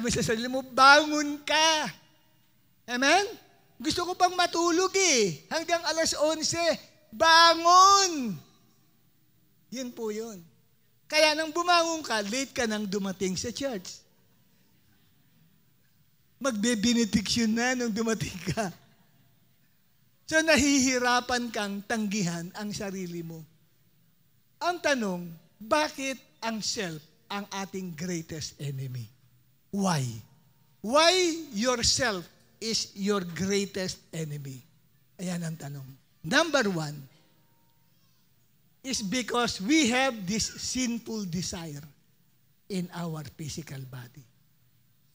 mo sa sarili mo, bangon ka. Amen? Gusto ko pang matulog eh. Hanggang alas 11, bangon! Yun po yun. Kaya nang bumangon ka, late ka nang dumating sa church. Magbe-benediction na nung dumating ka. So nahihirapan kang tanggihan ang sarili mo. Ang tanong, bakit ang self ang ating greatest enemy. Why? Why yourself is your greatest enemy? Ayan ang tanong. Number 1 is because we have this sinful desire in our physical body.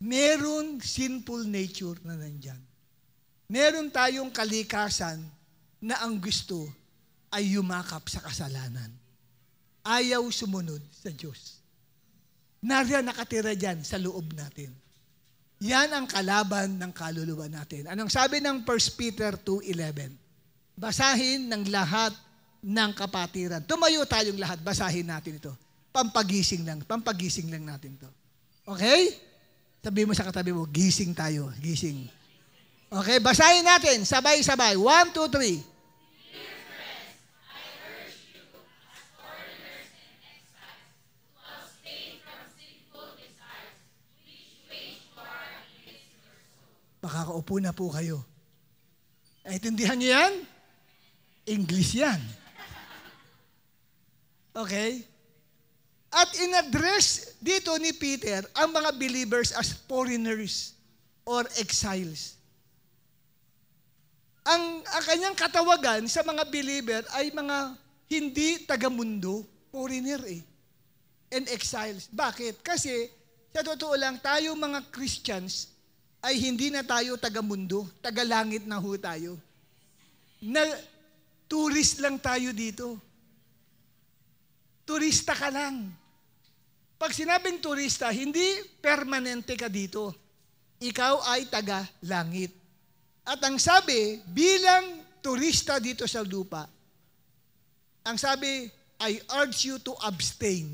Merong sinful nature na nandyan. Meron tayong kalikasan na ang gusto ay yumakap sa kasalanan. Ayaw sumunod sa Diyos. Nariyan nakatira dyan sa loob natin. Yan ang kalaban ng kaluluwa natin. Anong sabi ng 1 Peter 2:11? Basahin ng lahat ng kapatiran. Tumayo tayong lahat, basahin natin ito. Pampagising lang natin to. Okay? Sabi mo sa katabi mo, gising tayo, gising. Okay, basahin natin, sabay-sabay. 1, 2, 3. Makakaupo na po kayo. Naintindihan niyo yan? English yan. Okay? At in-address dito ni Peter ang mga believers as foreigners or exiles. Ang kanyang katawagan sa mga believer ay mga hindi taga-mundo, foreigner and exiles. Bakit? Kasi sa totoo lang, tayo mga Christians ay hindi na tayo taga-mundo, taga-langit na ho tayo. Na tourist lang tayo dito. Turista ka lang. Pag sinabing turista, hindi permanente ka dito. Ikaw ay taga-langit. At ang sabi, bilang turista dito sa lupa, ang sabi, I urge you to abstain.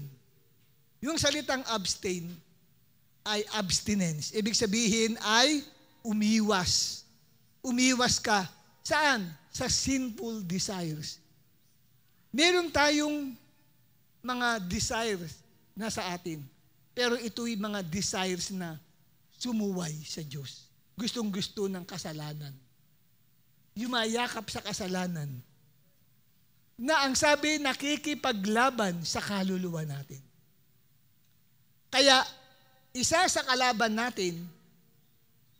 Yung salitang abstain ay abstinence. Ibig sabihin ay umiwas. Umiwas ka. Saan? Sa sinful desires. Meron tayong mga desires na sa atin. Pero ito'y mga desires na sumuway sa Diyos. Gustong-gusto ng kasalanan. Yumayakap sa kasalanan. Na ang sabi, nakikipaglaban sa kaluluwa natin. Kaya, isa sa kalaban natin,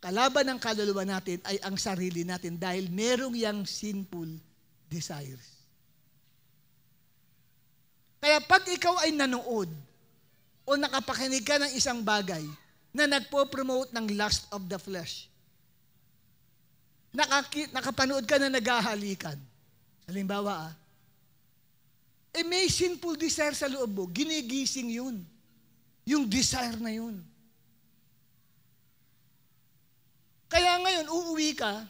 kalaban ng kaluluwa natin ay ang sarili natin dahil merong yang sinful desires. Kaya pag ikaw ay nanood o nakapakinig ka ng isang bagay na nagpo-promote ng lust of the flesh, nakapanood ka na naghahalikan, halimbawa may sinful desire sa loob mo, ginigising yun. Yung desire na yun. Kaya ngayon, uuwi ka,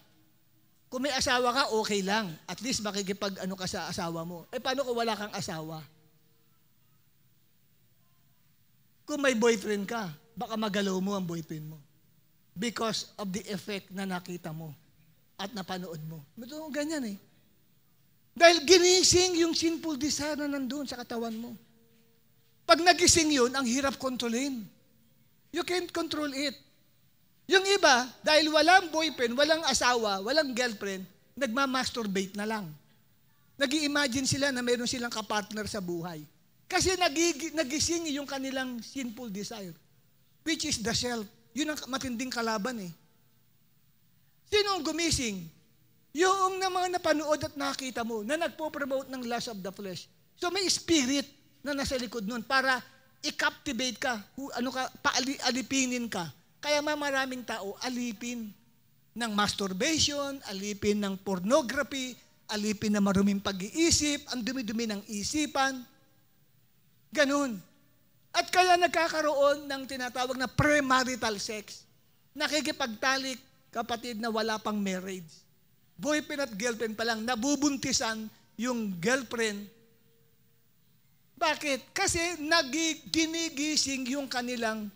kung may asawa ka, okay lang. At least makikipag-ano ka sa asawa mo. Paano kung wala kang asawa? Kung may boyfriend ka, baka magalaw mo ang boyfriend mo. Because of the effect na nakita mo at napanood mo. Ito ganyan Dahil ginising yung sinful desire na nandun sa katawan mo. Pag nagising yun, ang hirap kontrolin. You can't control it. Yung iba, dahil walang boyfriend, walang asawa, walang girlfriend, nagmamasturbate na lang. Nag-i-imagine sila na mayroon silang kapartner sa buhay. Kasi nagising yung kanilang sinful desire, which is the self. Yun ang matinding kalaban Sino ang gumising? Yung na mga napanood at nakita mo na nagpo-promote ng lust of the flesh. So may spirit na nasa likod nun para i-captivate ka, alipinin ka. Kaya maraming tao alipin ng masturbation, alipin ng pornography, alipin ng maruming pag-iisip, ang dumi-dumi ng isipan. Ganun. At kaya nagkakaroon ng tinatawag na premarital sex. Nakikipagtalik, kapatid, na wala pang marriage. Boyfriend at girlfriend pa lang, nabubuntisan yung girlfriend. Bakit? Kasi ginigising yung kanilang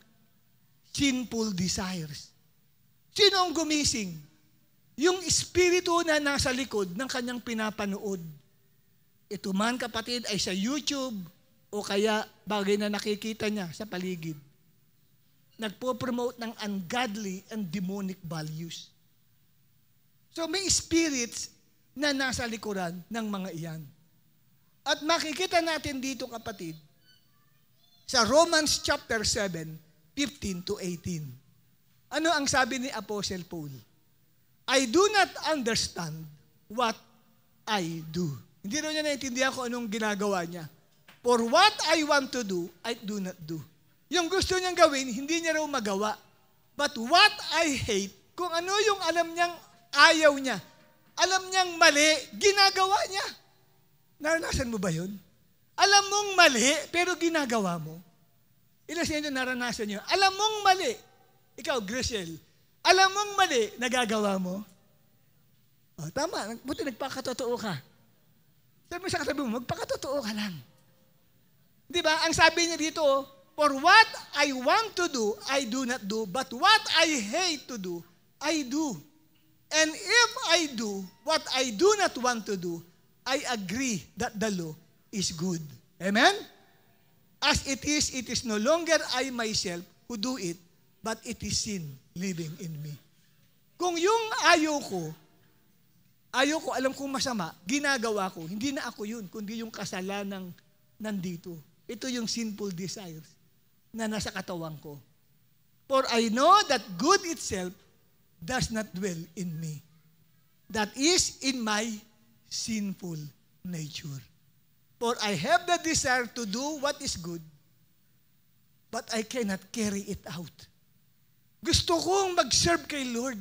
sinful desires. Sino ang gumising? Yung espiritu na nasa likod ng kanyang pinapanood. Ito man, kapatid, ay sa YouTube o kaya bagay na nakikita niya sa paligid. Nagpo-promote ng ungodly and demonic values. So may spirits na nasa likuran ng mga iyan. At makikita natin dito, kapatid, Sa Romans chapter 7, 15 to 18. Ano ang sabi ni Apostle Paul? I do not understand what I do. Hindi rin niya naintindihan kung anong ginagawa niya. For what I want to do, I do not do. Yung gusto niyang gawin, hindi niya raw magawa. But what I hate, kung ano yung alam niyang ayaw niya, alam niyang mali, ginagawa niya. Naranasan mo ba yun? Alam mong mali, pero ginagawa mo. Ilan sa inyo naranasan niyo? Alam mong mali. Ikaw, Grisel, alam mong mali, nagagawa mo? Oh, tama, buti nagpakatotoo ka. Sabi mo sa katabi mo, magpakatotoo ka lang. Di ba? Ang sabi niya dito, for what I want to do, I do not do. But what I hate to do, I do. And if I do what I do not want to do, I agree that the law is good. Amen? As it is no longer I myself who do it, but it is sin living in me. Kung yung ayaw ko, alam kong masama, ginagawa ko, hindi na ako yun, kundi yung kasalanang nandito. Ito yung sinful desires na nasa katawan ko. For I know that good itself does not dwell in me. That is in my sinful nature. For I have the desire to do what is good, but I cannot carry it out. Gusto kong mag-serve kay Lord.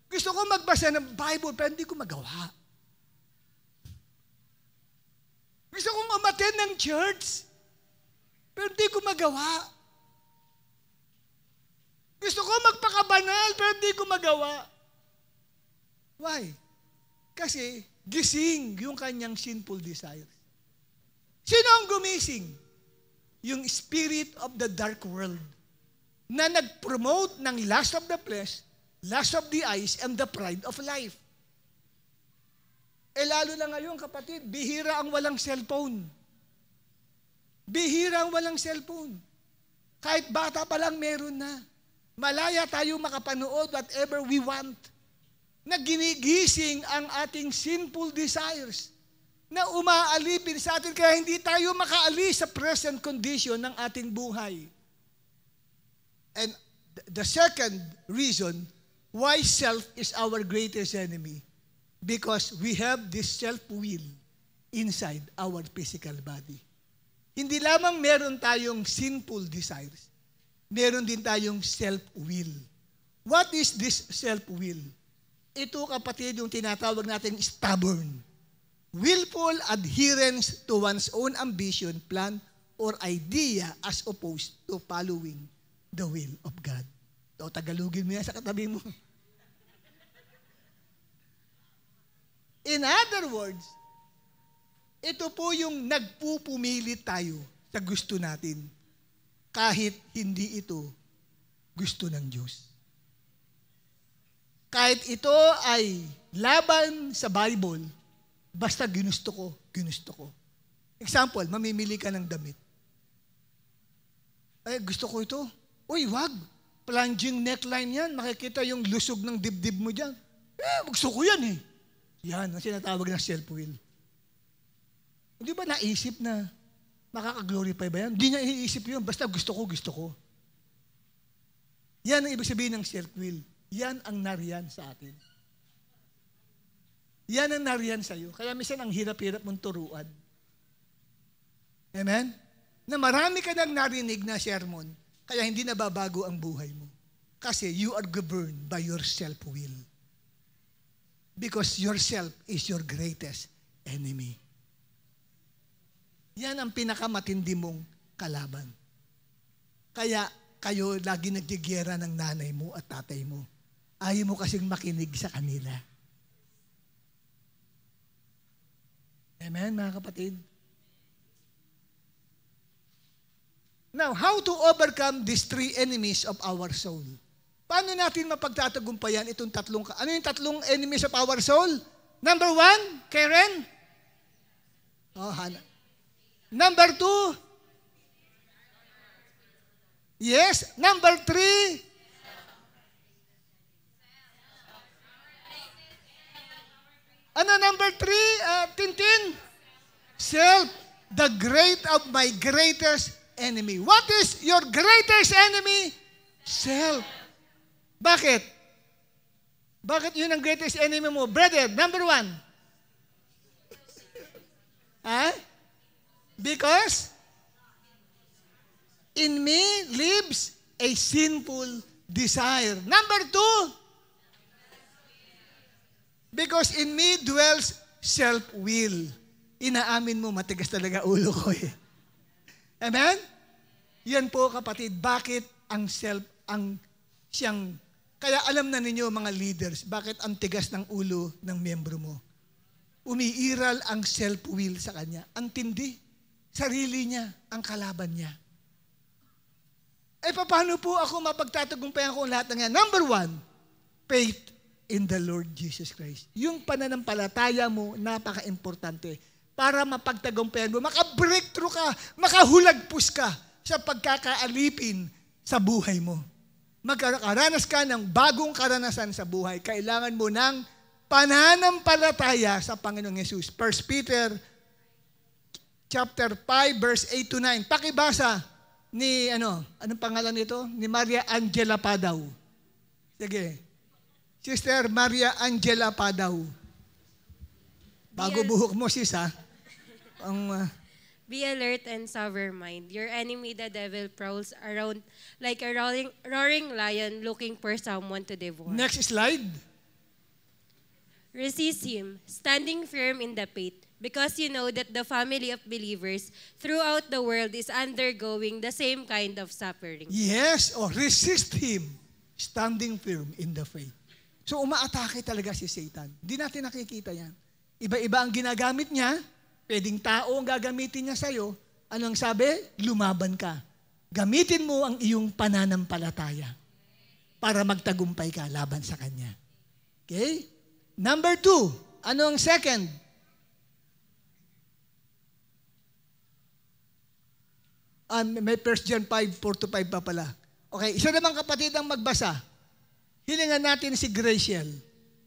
Gusto kong magbasa ng Bible, pero hindi ko magawa. Gusto kong umattend ng church, pero hindi ko magawa. Gusto ko magpakabanal, pero hindi ko magawa. Why? Kasi gising yung kanyang sinful desires. Sino ang gumising? Yung spirit of the dark world na nag-promote ng lust of the flesh, lust of the eyes, and the pride of life. Lalo na ngayon, kapatid, bihira ang walang cellphone. Bihira ang walang cellphone. Kahit bata pa lang meron na. Malaya tayo makapanood whatever we want. Na ginigising ang ating sinful desires na umaalipin sa atin kaya hindi tayo makaalis sa present condition ng ating buhay. And the second reason why self is our greatest enemy, because we have this self-will inside our physical body. Hindi lamang meron tayong sinful desires, meron din tayong self-will. What is this self-will? Ito, kapatid, yung tinatawag natin stubborn. Willful adherence to one's own ambition, plan, or idea as opposed to following the will of God. O, Tagalogin mo yan sa katabi mo. In other words, ito po yung nagpupumilit tayo sa gusto natin kahit hindi ito gusto ng Diyos. Kahit ito ay laban sa Bible, basta ginusto ko, ginusto ko. Example, mamimili ka ng damit. Ay, gusto ko ito. Uy, wag. Plunging neckline yan. Makikita yung lusog ng dibdib mo dyan. Gusto ko yan eh. Yan, ang sinatawag na self-will. Hindi ba naisip na makaka-glorify ba yan? Hindi niya iisip yun. Basta gusto ko, gusto ko. Yan ang ibig sabihin ng self-will. Yan ang nariyan sa atin. Yan ang nariyan sa iyo. Kaya minsan ang hirap-hirap mong turuan. Amen? Na marami ka nang narinig na sermon, kaya hindi nababago ang buhay mo. Kasi you are governed by your self-will. Because yourself is your greatest enemy. Yan ang pinakamatindi mong kalaban. Kaya kayo lagi nagdigera ng nanay mo at tatay mo. Ayaw mo kasing makinig sa kanila. Amen, mga kapatid? Now, how to overcome these three enemies of our soul? Paano natin mapagtatagumpayan itong tatlong, ano yung tatlong enemies of our soul? Number 1, Karen? Oh, Hannah. Number 2? Yes. Number 3? Ano number 3, Tintin? Self. The great of my greatest enemy. What is your greatest enemy? Self. Bakit? Bakit yun ang greatest enemy mo? Brother, number 1. Because in me lives a sinful desire. Number 2, because in me dwells self-will. Inaamin mo, matigas talaga ulo ko eh. Amen? Yan po kapatid, bakit ang self, ang siyang, kaya alam na ninyo mga leaders, bakit ang tigas ng ulo ng miyembro mo? Umiiral ang self-will sa kanya. Ang tindi. Sarili niya, ang kalaban niya. Paano po ako mapagtatagumpayan ko lahat ng yan? Number 1, faith in the Lord Jesus Christ. Yung pananampalataya mo, napaka-importante para mapagtagumpayan mo, maka-breakthrough ka, makahulagpos ka sa pagkakaalipin sa buhay mo. Magkaranas ka ng bagong karanasan sa buhay. Kailangan mo ng pananampalataya sa Panginoong Yesus. 1 Peter chapter 5 verse 8 to 9. Pakibasa ni anong pangalan nito? Ni Maria Angela Padaw. Sige. Sister Maria Angela Padaw. Bago buhok mo sis ha. Be alert and sober mind. Your enemy, the devil, prowls around like a roaring lion looking for someone to devour. Next slide. Resist him, standing firm in the faith, because you know that the family of believers throughout the world is undergoing the same kind of suffering. Yes, resist him, standing firm in the faith. So umaatake talaga si Satan. Hindi natin nakikita yan. Iba-iba ang ginagamit niya. Pwedeng tao ang gagamitin niya sa'yo. Anong sabi? Lumaban ka. Gamitin mo ang iyong pananampalataya para magtagumpay ka laban sa kanya. Okay? Number 2, ano ang second? May 1 John 5:4-5 pa pala. Okay, isa naman kapatid ang magbasa. Hilingan natin si Graciel.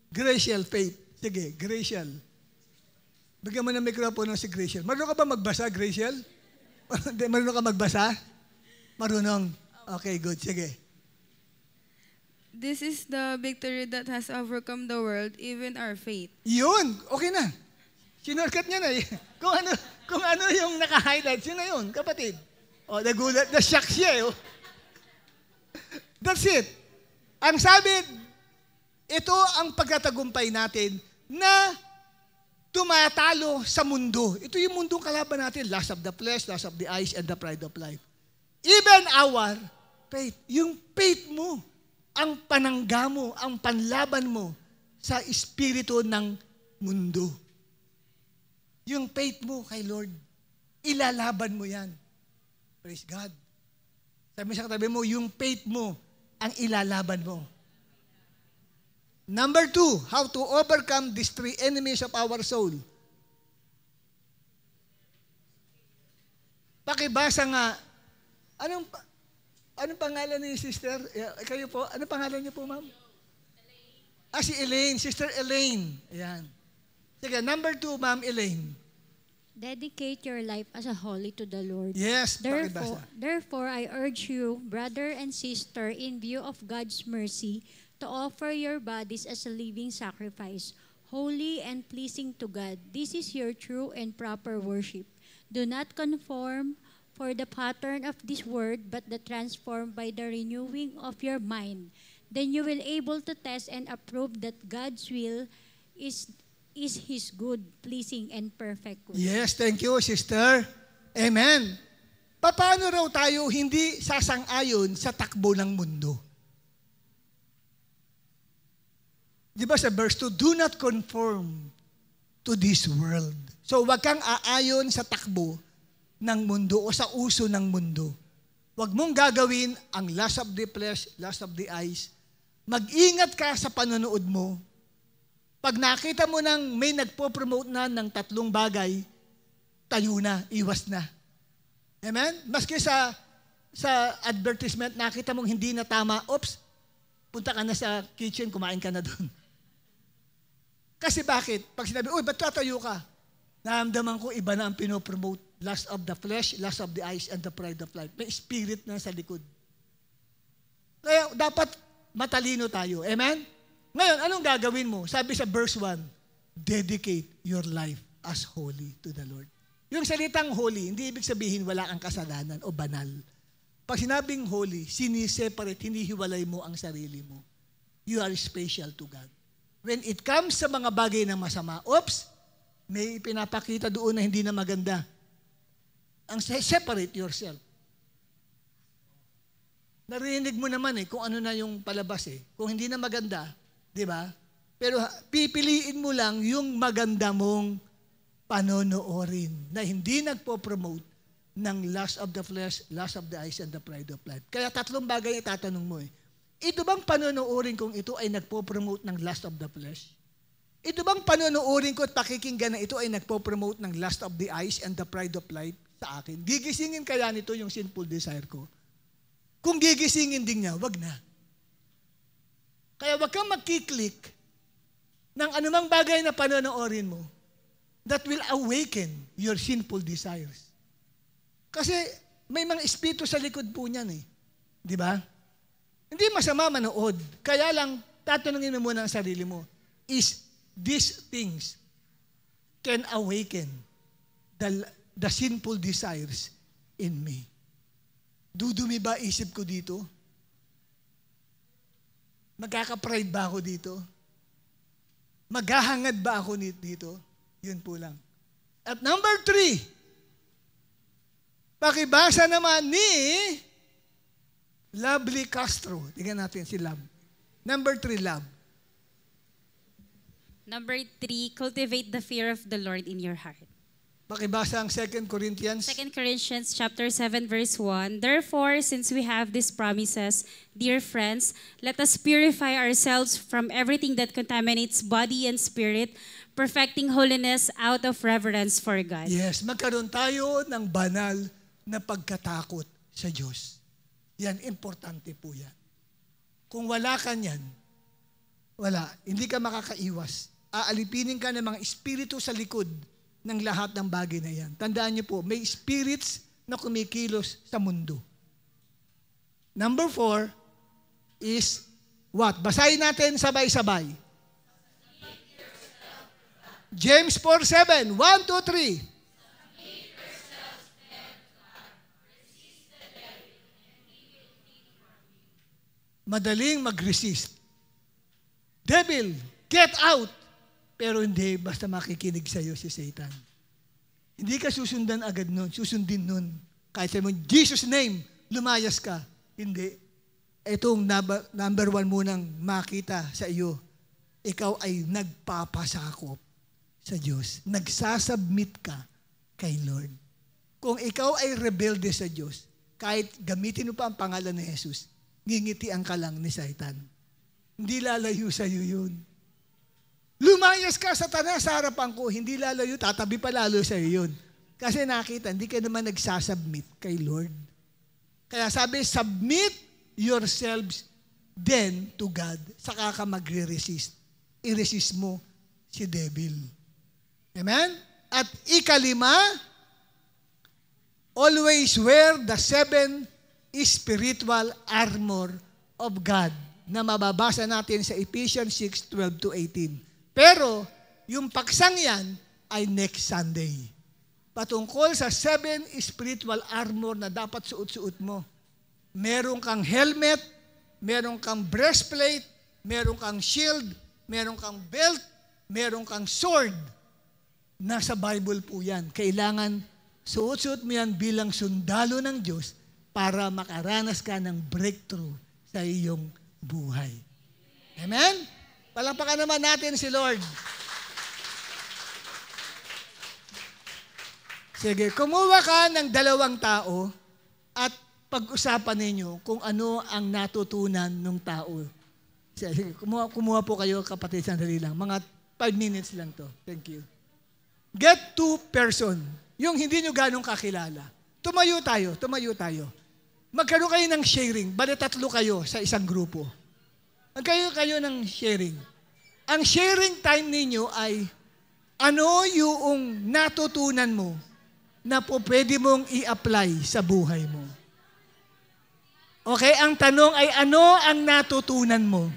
Graciel Faith. Sige, Graciel. Bigyan mo ng mikropono si Graciel. Marunong ka ba magbasa, Graciel? Marunong ka magbasa? Marunong. Okay, good. Sige. This is the victory that has overcome the world, even our faith. Yun. Okay na. Sinurkat niya na. Kung ano yung naka-highlight, yun na yun, kapatid. Nagulat, na-shock siya. That's it. Ang sabi, ito ang pagtatagumpay natin na tumatalo sa mundo. Ito yung mundong kalaban natin. Lust of the flesh, lust of the eyes, and the pride of life. Even our faith. Yung faith mo, ang panangga mo, ang panlaban mo sa espiritu ng mundo. Yung faith mo kay Lord, ilalaban mo yan. Praise God. Sabi sa katabi mo, yung faith mo, ang ilalaban mo. Number 2, how to overcome these 3 enemies of our soul. Pakibasa nga, anong pangalan ni sister? Kayo po, anong pangalan niyo po, ma'am? Si Elaine, Sister Elaine. Ayan. Sige, number 2, ma'am Elaine. Dedicate your life as a holy to the Lord. Yes, pakibasa. Therefore, I urge you, brother and sister, in view of God's mercy, to offer your bodies as a living sacrifice, holy and pleasing to God. This is your true and proper worship. Do not conform for the pattern of this world, but the transformed by the renewing of your mind. Then you will able to test and approve that God's will is His good, pleasing, and perfect will. Yes, thank you, sister. Amen. Paano raw tayo hindi sasang-ayon sa takbo ng mundo? Di ba sa verse 2, do not conform to this world. So, wag kang aayon sa takbo ng mundo o sa uso ng mundo. Wag mong gagawin ang lust of the flesh, lust of the eyes. Mag-ingat ka sa panonood mo. Pag nakita mo nang may nagpo-promote na ng 3 bagay, tayo na, iwas na. Amen? Maski sa advertisement, nakita mong hindi na tama, oops, punta ka na sa kitchen, kumain ka na doon. Kasi bakit? Pag sinabi, uy, ba't tatayo ka? Naramdaman ko, iba na ang pinopromote. Lust of the flesh, lust of the eyes, and the pride of life. May spirit na sa likod. Kaya dapat matalino tayo. Amen? Ngayon, anong gagawin mo? Sabi sa verse 1, dedicate your life as holy to the Lord. Yung salitang holy, hindi ibig sabihin wala kang kasalanan o banal. Pag sinabing holy, siniseparate, hinihiwalay mo ang sarili mo. You are special to God. When it comes sa mga bagay na masama, may pinapakita doon na hindi na maganda. Ang separate yourself. Narinig mo naman kung ano na yung palabas Kung hindi na maganda, di ba? Pero pipiliin mo lang yung maganda mong panonoorin na hindi nagpo-promote ng lust of the flesh, lust of the eyes, and the pride of life. Kaya 3 bagay itatanong mo Ito bang panonoorin kung ito ay nagpo-promote ng lust of the flesh? Ito bang panonoorin ko at pakikinggan na ito ay nagpo-promote ng lust of the eyes and the pride of life sa akin? Gigisingin kaya nito yung sinful desire ko? Kung gigisingin din niya, wag na. Kaya wag kang magkiklik ng anumang bagay na panonoorin mo that will awaken your sinful desires. Kasi may mga espiritu sa likod po niyan Di ba? Hindi masama manood. Kaya lang, tatanungin mo muna ang sarili mo, is these things can awaken the sinful desires in me? Dudumi ba isip ko dito? Magkaka-pride ba ako dito? Maghahangad ba ako dito? Yun po lang. At number 3, pakibasa naman ni Lovely Castro. Tingnan natin si Love. Number 3, Love. Number 3, cultivate the fear of the Lord in your heart. Pakibasa ang 2 Corinthians. 2 Corinthians chapter 7 verse 1. Therefore, since we have these promises, dear friends, let us purify ourselves from everything that contaminates body and spirit, perfecting holiness out of reverence for God. Yes, magkaroon tayo ng banal na pagkatakot sa Diyos. Yan, importante po yan. Kung wala ka niyan, wala, hindi ka makakaiwas. Aalipinin ka ng mga espiritu sa likod ng lahat ng bagay na yan. Tandaan niyo po, may spirits na kumikilos sa mundo. Number 4 is what? Basahin natin sabay-sabay. James 4:7. 1, 2, 3. Madaling mag-resist. Devil, get out! Pero hindi, basta makikinig sa iyo si Satan. Hindi ka susundan agad nun, susundin nun. Kahit sabi mo, Jesus' name, lumayas ka. Hindi. Itong number 1 munang makita sa iyo. Ikaw ay nagpapasakop sa Diyos. Nagsasubmit ka kay Lord. Kung ikaw ay rebelde sa Diyos, kahit gamitin mo pa ang pangalan ni Jesus, ngingitian ka lang ni Satan. Hindi lalayo sa iyo yun. Lumayas ka, Satanas, sa harapan ko, hindi lalayo, tatabi pa lalo sa iyo yun. Kasi nakita, hindi ka naman nagsasubmit kay Lord. Kaya sabi, submit yourselves then to God. Saka ka magre-resist. I-resist mo si devil. Amen? At 5, always wear the 7 spiritual armor of God na mababasa natin sa Ephesians 6:12-18. Pero, yung paksang yan ay next Sunday. Patungkol sa 7 spiritual armor na dapat suot-suot mo. Meron kang helmet, meron kang breastplate, meron kang shield, meron kang belt, meron kang sword. Nasa Bible po yan. Kailangan suot-suot mo yan bilang sundalo ng Diyos para makaranas ka ng breakthrough sa iyong buhay. Amen? Palakpakan naman natin si Lord. Sige, kumuha ka ng 2 tao at pag-usapan ninyo kung ano ang natutunan ng tao. Sige, kumuha po kayo, kapatid, sandali lang. Mga 5 minutes lang to. Thank you. Get 2 person. Yung hindi nyo ganong kakilala. Tumayo tayo. Magkaroon kayo ng sharing. Bale 3 kayo sa isang grupo. Kayo ng sharing. Ang sharing time ninyo ay ano yung natutunan mo na po pwede mong i-apply sa buhay mo. Okay, ang tanong ay ano ang natutunan mo?